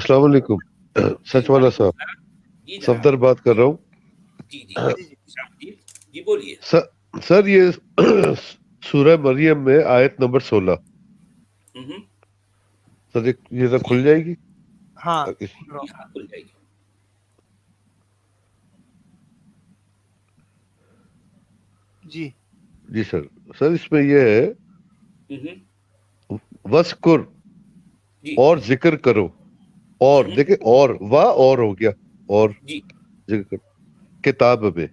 السلام علیکم سچ والا صاحب، جی صفدر بات کر رہا ہوں. جی جی بولیے سر یہ سورہ مریم میں آیت نمبر 16 سر یہ تو کھل جائے گی؟ ہاں کھل جائے گی. جی جی سر اس میں یہ ہے وذکر اور ذکر کرو، اور دیکھیں اور اور ہو گیا، اور ذکر کرو کتاب میں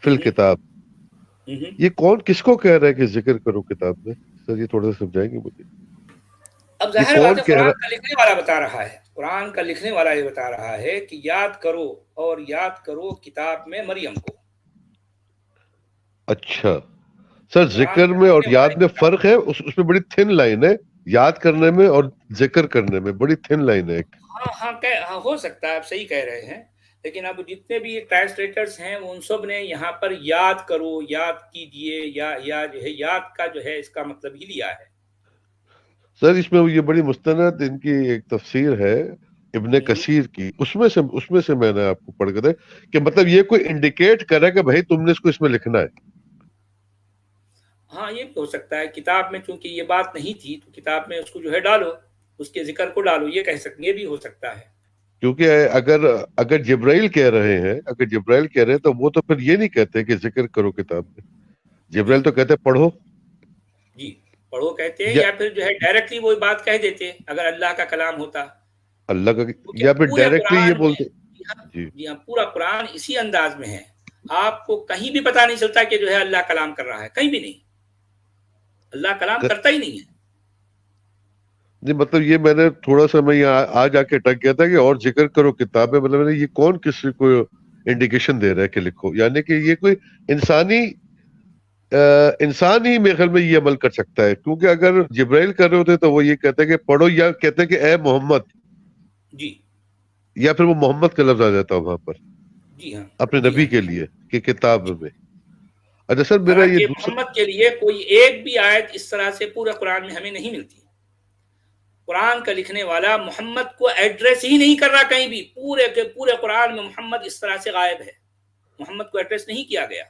فی الکتاب. یہ کون کس کو کہہ رہا ہے کہ ذکر کرو کتاب میں؟ سر یہ تھوڑا سا سمجھائیں گے مجھے. اب ظاہر بات ہے قرآن کا لکھنے والا بتا رہا ہے، قرآن کا لکھنے والا یہ بتا رہا ہے کہ یاد کرو اور یاد کرو کتاب میں مریم کو. اچھا سر ذکر میں اور یاد میں فرق ہے، اس میں بڑی تھن لائن ہے. یاد کرنے میں اور ذکر کرنے میں بڑی تھن لائن ہے. ہاں ہو سکتا ہے، آپ صحیح کہہ رہے ہیں. لیکن اب جتنے بھی ٹرانسلیٹرز ہیں ان سب نے یہاں پر یاد کرو، یاد کیجئے، یا جو ہے یاد کا جو ہے اس کا مطلب ہی لیا ہے. سر اس میں یہ بڑی مستند ان کی ایک تفسیر ہے ابن کثیر کی، اس میں سے میں نے آپ کو پڑھ کر کہ مطلب یہ کوئی انڈیکیٹ کرے کہ بھائی تم نے اس کو اس میں لکھنا ہے. ہاں یہ بھی ہو سکتا ہے، کتاب میں چونکہ یہ بات نہیں تھی تو کتاب میں اس کو جو ہے ڈالو، اس کے ذکر کو ڈالو، یہ کہہ سکتے، یہ بھی ہو سکتا ہے. کیونکہ اگر جبرائیل کہہ رہے ہیں تو وہ تو پھر یہ نہیں کہتے کہ ذکر کرو کتاب میں. جبرائیل تو کہتے پڑھو. جی پڑھو کہتے ہیں، یا پھر جو ہے ڈائریکٹلی وہ بات کہہ دیتے اگر اللہ کا کلام ہوتا. اللہ کا یا پھر ڈائریکٹلی یہ بولتے. جی ہاں پورا قرآن اسی انداز میں ہے، آپ کو کہیں بھی پتہ نہیں چلتا کہ جو ہے اللہ کلام کر رہا ہے، کہیں بھی نہیں. اللہ کلام کرتا ہی نہیں ہے. نہیں مطلب یہ میں نے تھوڑا سا میں یہاں آ جا کے ٹک گیا تھا کہ اور ذکر کرو کتاب میں، مطلب یہ کون کسی کو انڈیکیشن دے رہا ہے کہ لکھو، یعنی کہ یہ کوئی انسان ہی میرے خیال میں یہ عمل کر سکتا ہے. کیونکہ اگر جبرائیل کر رہے ہوتے تو وہ یہ کہتے کہ پڑھو، یا کہتے کہ اے محمد، جی یا پھر وہ محمد کا لفظ آ جاتا وہاں پر جی ہاں اپنے نبی کے لیے کہ کتاب میں. اچھا سر میرا یہ محمد کے لیے کوئی ایک بھی آیت اس طرح سے پورے قرآن میں ہمیں نہیں ملتی. قرآن کا لکھنے والا محمد کو ایڈریس ہی نہیں کر رہا کہیں بھی، پورے کے پورے قرآن میں محمد اس طرح سے غائب ہے، محمد کو ایڈریس نہیں کیا گیا.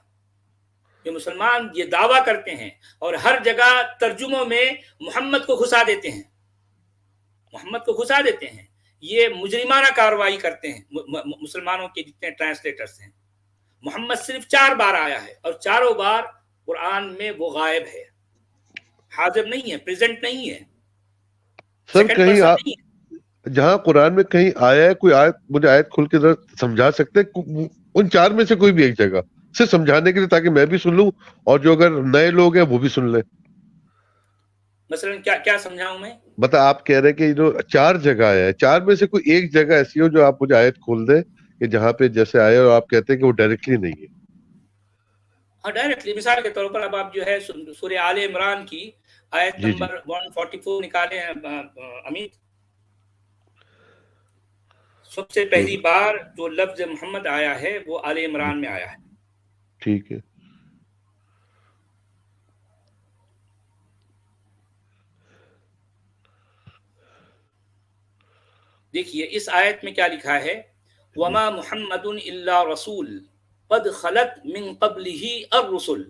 یہ مسلمان یہ دعویٰ کرتے ہیں اور ہر جگہ ترجموں میں محمد کو گھسا دیتے ہیں، محمد کو گھسا دیتے ہیں. یہ مجرمانہ کارروائی کرتے ہیں مسلمانوں کے جتنے ٹرانسلیٹرز ہیں. محمد صرف 4 بار آیا ہے اور چاروں بار قرآن میں وہ غائب ہے، حاضر نہیں ہے، پریزنٹ نہیں ہے. سر کہیں جہاں قرآن میں کہیں آیا ہے کوئی آیت، مجھے آیت کھل کے سمجھا سکتے ان 4 میں سے کوئی بھی ایک جگہ، صرف سمجھانے کے لیے تاکہ میں بھی سن لوں اور جو اگر نئے لوگ ہیں وہ بھی سن لیں. مثلا کیا سمجھاؤں میں؟ مطلب آپ کہہ رہے کہ جو 4 جگہ آیا ہے، 4 میں سے کوئی ایک جگہ ایسی ہو جو آپ مجھے آیت کھول دیں کہ جہاں پہ جیسے آئے اور آپ کہتے ہیں کہ وہ ڈائریکٹلی نہیں ہے. ہاں ڈائریکٹلی مثال کے طور پر اب آپ جو ہے سورہ آل عمران کی آیت نمبر 144 نکالے ہیں امیت. سب سے پہلی بار جو لفظ محمد آیا ہے وہ آل عمران میں آیا ہے. ٹھیک ہے. دیکھیے اس آیت میں کیا لکھا ہے، وما محمد الا رسول قد خلت من قبله الرسل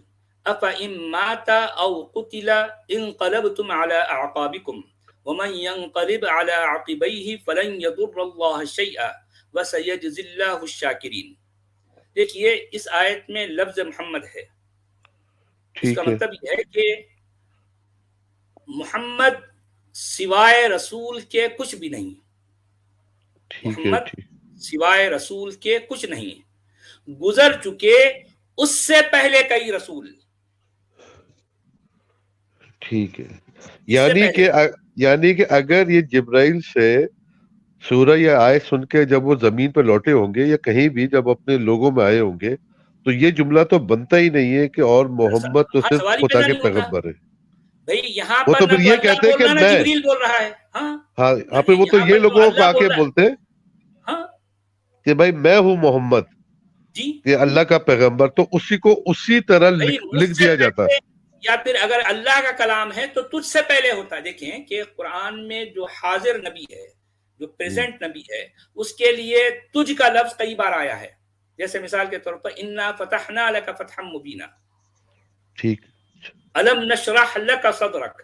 افإن مات او قتل انقلبتم على اعقابكم ومن ينقلب على عقبيه فلن يضر الله شيئا وسيجزي الله الشاكرين. دیکھیے اس آیت میں لفظ محمد ہے، اس کا مطلب یہ ہے کہ محمد سوائے رسول کے کچھ بھی نہیں. محمد سوائے رسول کے کچھ نہیں، گزر چکے اس سے پہلے کئی رسول. ٹھیک ہے، یعنی کہ اگر یہ جبرائیل سے سورہ یا آیت سن کے جب وہ زمین پہ لوٹے ہوں گے یا کہیں بھی جب اپنے لوگوں میں آئے ہوں گے تو یہ جملہ تو بنتا ہی نہیں ہے کہ اور محمد تو صرف خدا کے پیغمبر ہے. بھئی یہاں وہ پر تو نہ پھر تو یہ اللہ کہتے بول کہ رہا نہ جبریل بول رہا ہے. ہاں پھر وہ تو یہ لوگوں کو آ کے بولتے کہ بھائی میں ہوں محمد، جی کہ اللہ کا پیغمبر، تو اسی کو اسی طرح لکھ دیا جاتا. یا پھر اگر اللہ کا کلام ہے تو تجھ سے پہلے ہوتا. دیکھیں کہ قرآن میں جو حاضر نبی ہے جو پریزنٹ نبی ہے اس کے لیے تجھ کا لفظ کئی بار آیا ہے. جیسے مثال کے طور پر انا فتحنا لک فتحا مبینا، ٹھیک. الم نشرح لک صدرک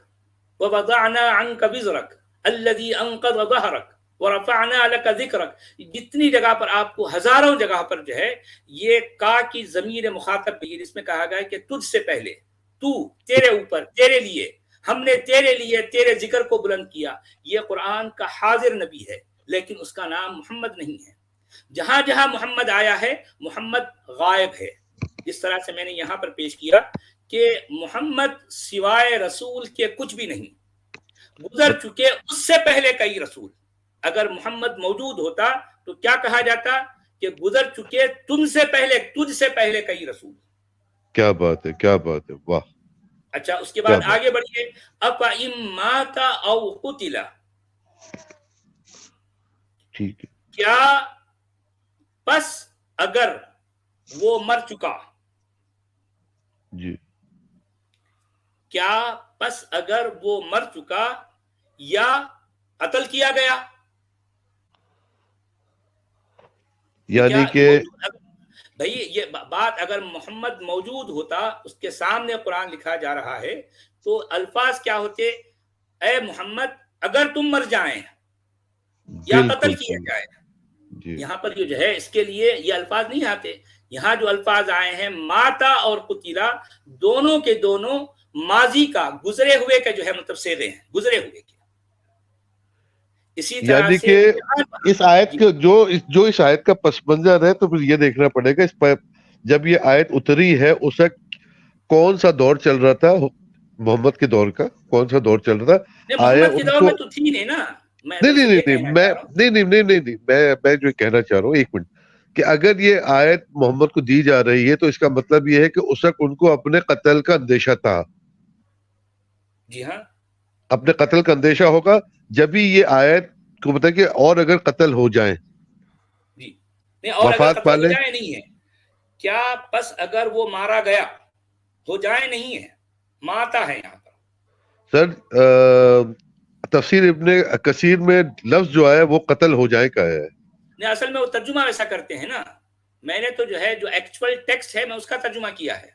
ووضعنا عنک وزرک الذی انقض ظہرک ورفعنا لک ذکرک. جتنی جگہ پر آپ کو، ہزاروں جگہ پر جو ہے یہ کا کی ضمیر مخاطب بھی، جس میں کہا گیا کہ تجھ سے پہلے، تو، تیرے اوپر، تیرے لیے، ہم نے تیرے لیے تیرے ذکر کو بلند کیا. یہ قرآن کا حاضر نبی ہے لیکن اس کا نام محمد نہیں ہے. جہاں جہاں محمد آیا ہے محمد غائب ہے. جس طرح سے میں نے یہاں پر پیش کیا کہ محمد سوائے رسول کے کچھ بھی نہیں، گزر چکے اس سے پہلے کئی رسول. اگر محمد موجود ہوتا تو کیا کہا جاتا کہ گزر چکے تم سے پہلے، تجھ سے پہلے کئی رسول. کیا بات ہے، کیا بات ہے، واہ. اچھا اس کے بعد آگے بڑھیے. افَإِن مَاتَ أَوْ قُتِلَ، ٹھیک ہے. کیا پس اگر وہ مر چکا، جی. کیا پس اگر وہ مر چکا یا قتل کیا گیا. یعنی کہ بھائی یہ بات، اگر محمد موجود ہوتا، اس کے سامنے قرآن لکھا جا رہا ہے تو الفاظ کیا ہوتے؟ اے محمد اگر تم مر جائیں یا قتل کیا جائے. یہاں پر جو ہے اس کے لیے یہ الفاظ نہیں آتے. یہاں جو الفاظ آئے ہیں ماتا اور قتیلا، دونوں کے دونوں ماضی کا، گزرے ہوئے کا جو ہے مطلب صیغے ہیں، گزرے ہوئے کے. اسی طرح یعنی سے کہ اس آیت کے جو اس آیت کا پس منظر ہے تو پھر یہ دیکھنا پڑے گا اس پر جب یہ آیت اتری ہے اس وقت کون سا دور چل رہا تھا، محمد کے دور کا کون سا دور چل رہا تھا. محمد کے دور میں تو تھی نہیں نا. نہیں میں جو کہنا چاہ رہا ہوں، ایک منٹ، کہ اگر یہ آیت محمد کو دی جا رہی ہے تو اس کا مطلب یہ ہے کہ اس وقت ان کو اپنے قتل کا اندیشہ تھا. جی ہاں، اپنے قتل کا اندیشہ ہوگا جب ہی یہ آیت کو بتا کہ اور اگر قتل ہو جائیں. جی نہیں، اور اگر وفات قتل پالے ہو جائے نہیں ہے. کیا پس اگر وہ مارا گیا ہو جائے نہیں ہے، ماتا ہے یہاں پر. سر تفسیر ابن کثیر میں لفظ جو ہے وہ قتل ہو جائے کا ہے. نہیں، اصل میں وہ ترجمہ ویسا کرتے ہیں نا. میں نے تو جو ہے جو ایکچوئل ٹیکسٹ ہے میں اس کا ترجمہ کیا ہے.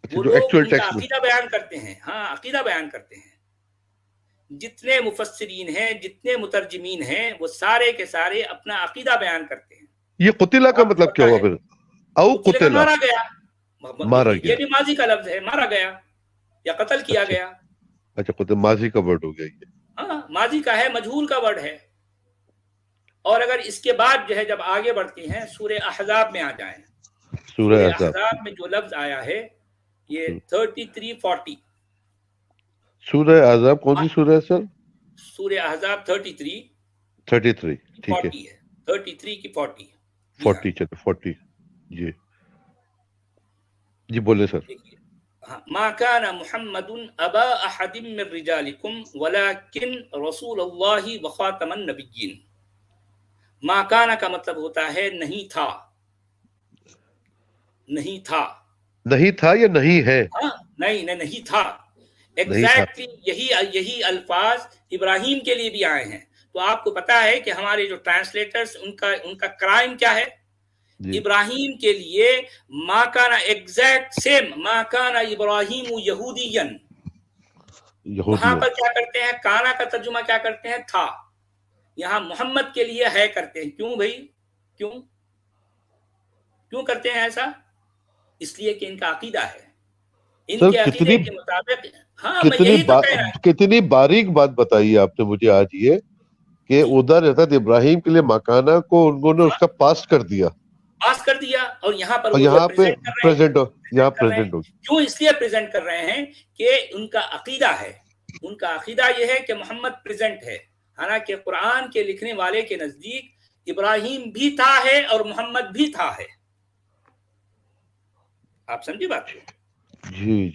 وہ جو لوگ ایکچوئل ان کا ٹیکسٹ میں عقیدہ بیان کرتے ہیں. ہاں عقیدہ بیان کرتے ہیں. جتنے مفسرین ہیں، جتنے مترجمین ہیں، وہ سارے کے سارے اپنا عقیدہ بیان کرتے ہیں. یہ قتلہ کا مطلب کیا ہوا پھر؟ او قتلہ، مارا گیا. مارا گیا. یہ بھی ماضی کا لفظ ہے، مارا گیا یا قتل کیا گیا. اچھا قتل ماضی کا ورڈ ہو گیا یہ. ہاں ماضی کا ہے، مجہول کا ورڈ ہے. اور اگر اس کے بعد جو ہے جب آگے بڑھتے ہیں سورہ احزاب میں آ جائیں، سورہ احزاب میں جو لفظ آیا ہے یہ 33-40. سورہ احزاب کون سی سورہ ہے سر؟ سورہ احزاب 33 ٹھیک ہے. 40 ہے، 33 کی 40. 40 چلو 40. جی جی بولے سر. ما كان محمد ابا احد من رجالكم ولكن رسول اللہ وخاتم النبیین. ما كان کا مطلب ہوتا ہے نہیں تھا، نہیں تھا، نہیں تھا یا نہیں ہے؟ نہیں تھا. ایگزیکٹلی یہی الفاظ ابراہیم کے لیے بھی آئے ہیں. تو آپ کو پتا ہے کہ ہمارے جو ٹرانسلیٹرز ان کا کرائم کیا ہے. ابراہیم کے لیے ما کانا ایگزیکٹ سیم، ما کانا ابراہیم یہودین. وہاں پر کیا کرتے ہیں، کانا کا ترجمہ کیا کرتے ہیں، تھا. یہاں محمد کے لیے ہے کرتے ہیں. کیوں بھائی، کیوں کرتے ہیں ایسا؟ اس لیے کہ ان کا عقیدہ ہے، ان کے عقیدے کے مطابق. ہاں میں یہی تو کہہ رہا ہوں. کتنی باریک بات بتائی آپ نے مجھے آج یہ کہ ادھر حضرت ابراہیم کے لیے مکانہ کو انہوں نے اس کا پاس کر دیا اور یہاں پر یہاں پہ پریزنٹ ہو. کیوں اس لیے پریزنٹ کر رہے ہیں کہ ان کا عقیدہ ہے. ان کا عقیدہ یہ ہے کہ محمد پریزنٹ ہے. حالانکہ قرآن کے لکھنے والے کے نزدیک ابراہیم بھی تھا ہے اور محمد بھی تھا ہے. آپ سمجھے بات کو؟ جی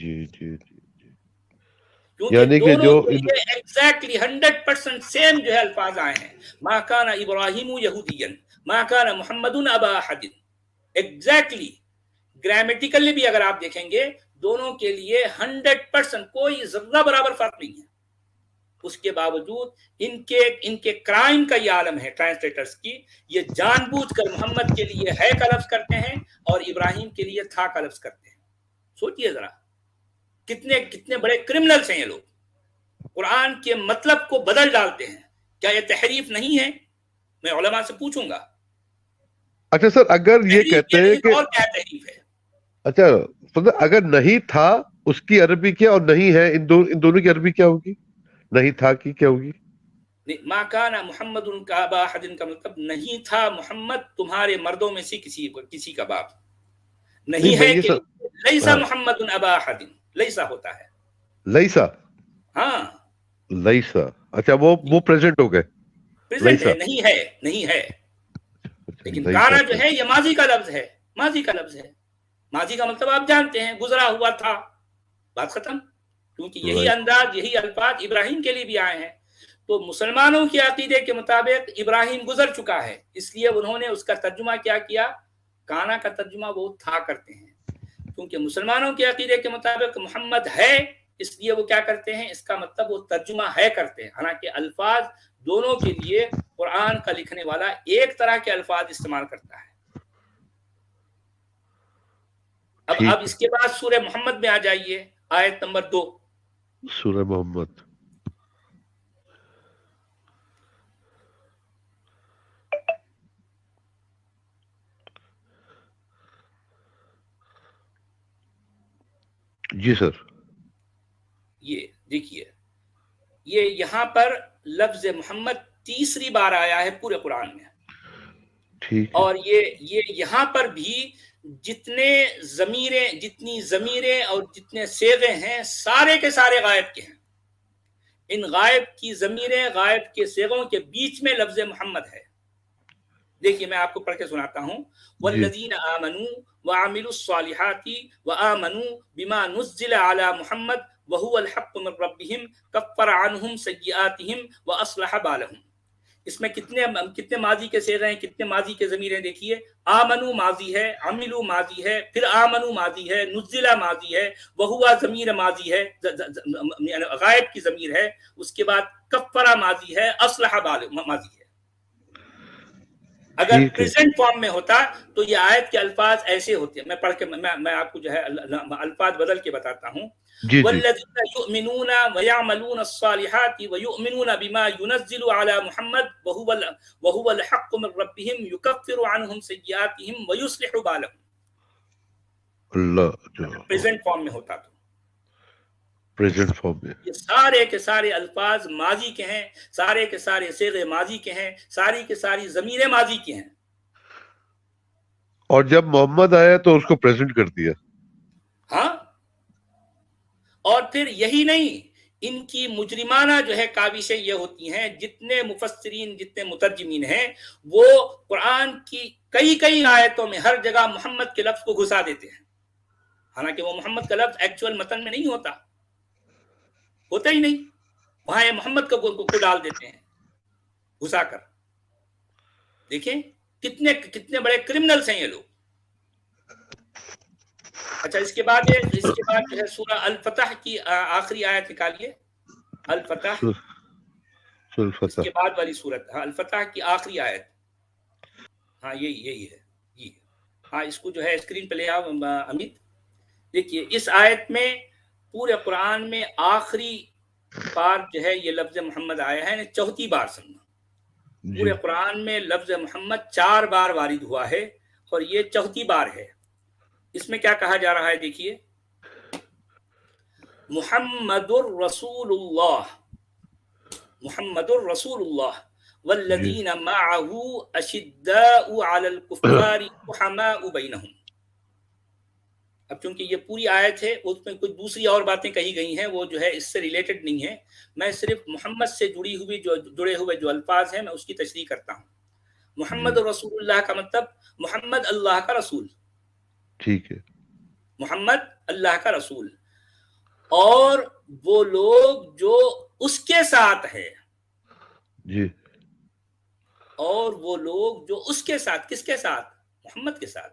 یعنی کہ جو ایگزیکٹلی 100% سیم جو ہے الفاظ آئے ہیں. ما کان ابراہیم یہودیا ما کان محمد ابا احد. ایگزیکٹلی گرامیٹیکلی بھی اگر آپ دیکھیں گے دونوں کے لیے 100% کوئی ذرہ برابر فرق نہیں ہے. اس کے باوجود ان کے کرائم کا یہ عالم ہے ٹرانسلیٹرز کی، یہ جان بوجھ کر محمد کے لیے ہے کا لفظ کرتے ہیں اور ابراہیم کے لیے تھا کا لفظ کرتے ہیں. سوچئے ذرا کتنے بڑے کرمنلز ہیں یہ لوگ، قرآن کے مطلب کو بدل ڈالتے ہیں. کیا یہ تحریف نہیں ہے؟ میں علماء سے پوچھوں گا. اچھا سر، اگر یہ کہتے ہیں کہ اور کیا تحریف ہے؟ اچھا اگر نہیں تھا اس کی عربی کیا اور نہیں ہے ان دونوں کی عربی کیا ہوگی؟ نہیں تھا کی کیا ہوگی؟ ما کان محمد ابا احد کا مطلب نہیں تھا محمد تمہارے مردوں میں سے کسی کا باپ. نہیں ہے کہ لیسا محمد ابا احد، لیسا ہوتا ہے لیسا. ہاں لیسا، اچھا وہ پریزنٹ ہو گئے. پریزنٹ ہے، نہیں ہے. لیکن کانا جو ہے یہ ماضی کا لفظ ہے، ماضی کا لفظ ہے. ماضی کا مطلب آپ جانتے ہیں، گزرا ہوا تھا، بات ختم. کیونکہ یہی انداز، یہی الفاظ ابراہیم کے لیے بھی آئے ہیں. تو مسلمانوں کے عقیدے کے مطابق ابراہیم گزر چکا ہے، اس لیے انہوں نے اس کا ترجمہ کیا کیا؟ کانا کا ترجمہ وہ تھا کرتے ہیں. کیونکہ مسلمانوں کے عقیدے کے مطابق محمد ہے، اس لیے وہ کیا کرتے ہیں؟ اس کا مطلب وہ ترجمہ ہے کرتے ہیں. حالانکہ الفاظ دونوں کے لیے قرآن کا لکھنے والا ایک طرح کے الفاظ استعمال کرتا ہے. اب اس کے بعد سورہ محمد میں آ جائیے، آیت نمبر 2. سورہ محمد. جی سر. یہ دیکھیے، یہ یہاں پر لفظ محمد تیسری بار آیا ہے پورے قرآن میں. اور یہ یہاں پر بھی جتنی ضمیریں اور جتنے صیغے ہیں سارے کے سارے غائب کے ہیں. ان غائب کی ضمیریں، غائب کے صیغوں کے بیچ میں لفظ محمد ہے. دیکھیے میں آپ کو پڑھ کے سناتا ہوں. والذین آمنوا وعملوا الصالحات وآمنوا بما نزل على محمد وهو الحق من ربهم كفر عنهم سیئاتهم واصلح بالهم. اس میں کتنے ماضی کے صیغے ہیں، کتنے ماضی کے ضمیریں دیکھیے. آمنو ماضی ہے، عملو ماضی ہے، پھر آمنو ماضی ہے، نزلہ ماضی ہے، وہوا ضمیر ماضی ہے، غائب کی ضمیر ہے. اس کے بعد کفرہ ماضی ہے، اصلح ماضی ہے. اگر پریزنٹ فارم میں ہوتا تو یہ آیت کے الفاظ ایسے ہوتے ہیں. میں پڑھ کے میں آپ کو جو ہے الفاظ بدل کے بتاتا ہوں. والذین یؤمنون ویعملون الصالحات ویؤمنون بما ينزل على محمد وهو الحق من ربهم يكفر عنهم سیئاتهم ويصلح بالهم. اللہ پریزنٹ فارم میں ہوتا تو پریزنٹ فارم میں یہ سارے کے سارے الفاظ ماضی کے ہیں، سارے کے سارے صیغے ماضی کے ہیں، ساری کے ساری ضمیریں ماضی کے ہیں. اور جب محمد آیا تو اس کو پریزنٹ کر دیا. ہاں، اور پھر یہی نہیں، ان کی مجرمانہ جو ہے کاوشیں یہ ہوتی ہیں، جتنے مفسرین، جتنے مترجمین ہیں، وہ قرآن کی کئی آیتوں میں ہر جگہ محمد کے لفظ کو گھسا دیتے ہیں. حالانکہ وہ محمد کا لفظ ایکچوئل متن میں نہیں ہوتا ہی نہیں. وہاں یہ محمد کو ڈال دیتے ہیں گھسا کر. دیکھیں کتنے بڑے کرمنلز ہیں یہ لوگ. اچھا، اس کے بعد جو ہے سورہ الفتح کی آخری آیت نکالیے. الفتح، اس کے بعد والی سورت، الفتح کی آخری آیت. ہاں یہی ہے جی. ہاں اس کو جو ہے اسکرین پہ لے آؤ امیت. دیکھیے اس آیت میں پورے قرآن میں آخری بار جو ہے یہ لفظ محمد آیا ہے، چوتھی بار سننا. پورے قرآن میں لفظ محمد 4 بار وارد ہوا ہے اور یہ چوتھی بار ہے. اس میں کیا کہا جا رہا ہے دیکھیے، محمد الرسول اللہ، محمد الرسول اللہ والذین معه اشداء علی الکفار رحماء بینہم. اب چونکہ یہ پوری آیت ہے، اس میں کچھ دوسری اور باتیں کہی گئی ہیں، وہ جو ہے اس سے ریلیٹڈ نہیں ہے. میں صرف محمد سے جڑے ہوئے جو الفاظ ہیں میں اس کی تشریح کرتا ہوں. محمد رسول اللہ کا مطلب محمد اللہ کا رسول. ٹھیک ہے، محمد اللہ کا رسول. اور وہ لوگ جو اس کے ساتھ ہے، جی، اور وہ لوگ جو اس کے ساتھ، کس کے ساتھ؟ محمد کے ساتھ.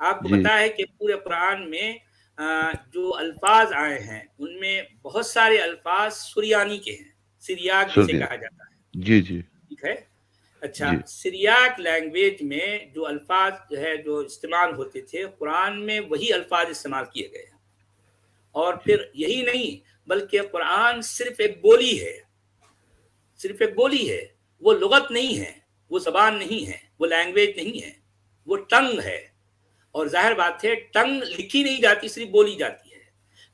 آپ کو پتا ہے کہ پورے قرآن میں جو الفاظ آئے ہیں ان میں بہت سارے الفاظ سریانی کے ہیں، سریاک جسے کہا جاتا ہے. جی جی ٹھیک ہے. اچھا، سریاک لینگویج میں جو الفاظ جو ہے جو استعمال ہوتے تھے قرآن میں وہی الفاظ استعمال کیے گئے. اور پھر یہی نہیں بلکہ قرآن صرف ایک بولی ہے، صرف ایک بولی ہے، وہ لغت نہیں ہے، وہ زبان نہیں ہے، وہ لینگویج نہیں ہے، وہ ٹنگ ہے. اور ظاہر بات ہے ٹنگ لکھی نہیں جاتی، صرف بولی جاتی ہے.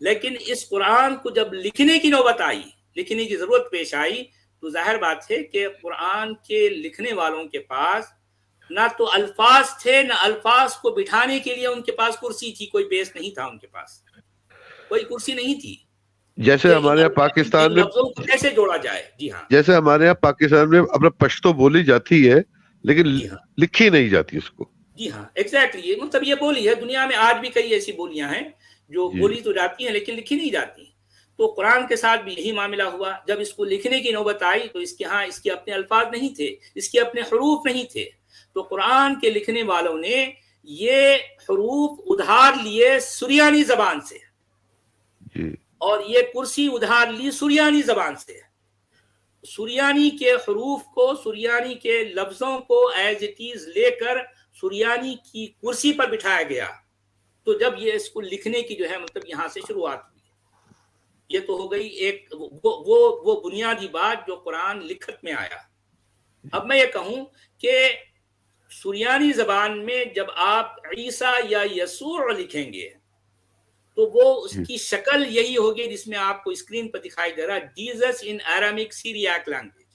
لیکن اس قرآن کو جب لکھنے کی نوبت آئی، لکھنے کی ضرورت پیش آئی، تو ظاہر بات ہے کہ قرآن کے لکھنے والوں کے پاس نہ تو الفاظ تھے، نہ الفاظ کو بٹھانے کے لیے ان کے پاس کرسی تھی، کوئی بیس نہیں تھا ان کے پاس، کوئی کرسی نہیں تھی. جیسے ہمارے یہاں پاکستان میں لفظوں کو کیسے جوڑا جائے. جی ہاں، جیسے ہمارے یہاں پاکستان میں اپنا پشتو بولی جاتی ہے لیکن جی ہاں، لکھی نہیں جاتی اس کو. جی ہاں ایگزیکٹلی، مطلب یہ بولی ہے. دنیا میں آج بھی کئی ایسی بولیاں ہیں جو بولی تو جاتی ہیں لیکن لکھی نہیں جاتی. تو قرآن کے ساتھ بھی یہی معاملہ ہوا. جب اس کو لکھنے کی نوبت آئی تو اس کے ہاں اس کے اپنے الفاظ نہیں تھے، اس کے اپنے حروف نہیں تھے. تو قرآن کے لکھنے والوں نے یہ حروف ادھار لیے سریانی زبان سے، اور یہ کرسی ادھار لی سریانی زبان سے. سریانی کے حروف کو، سریانی کے لفظوں کو ایز اٹ از لے کر سریانی کی کرسی پر بٹھایا گیا. تو جب یہ اس کو لکھنے کی جو ہے مطلب یہاں سے شروعات ہوئی. یہ تو ہو گئی ایک وہ بنیادی بات جو قرآن لکھت میں آیا. اب میں یہ کہوں کہ سریانی زبان میں جب آپ عیسیٰ یا یسوع لکھیں گے تو وہ اس کی شکل یہی ہوگی جس میں آپ کو اسکرین پر دکھائی دے رہا، جیزس ان ایرامک سیریاک لینگویج،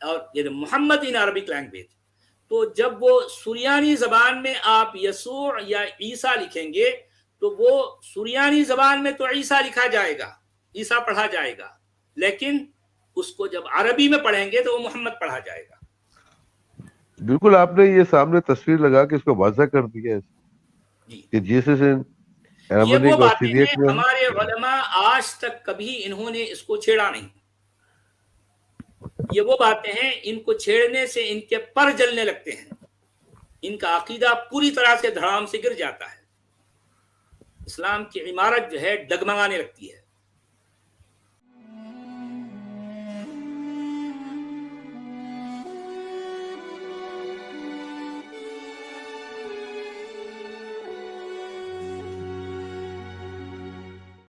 اور یہ محمد ان عربک لینگویج. تو جب وہ سریانی زبان میں آپ یسوع یا عیسیٰ لکھیں گے تو وہ سریانی زبان میں تو عیسیٰ لکھا جائے گا، عیسیٰ پڑھا جائے گا، لیکن اس کو جب عربی میں پڑھیں گے تو وہ محمد پڑھا جائے گا. بالکل آپ نے یہ سامنے تصویر لگا کے اس کو واضح کر دیا جی، کہ جیسس یہ وہ باتیں ہیں ہمارے علماء آج تک کبھی انہوں نے اس کو چھیڑا نہیں. یہ وہ باتیں ہیں ان کو چھیڑنے سے ان کے پر جلنے لگتے ہیں، ان کا عقیدہ پوری طرح سے دھڑام سے گر جاتا ہے، اسلام کی عمارت جو ہے ڈگمگانے لگتی ہے.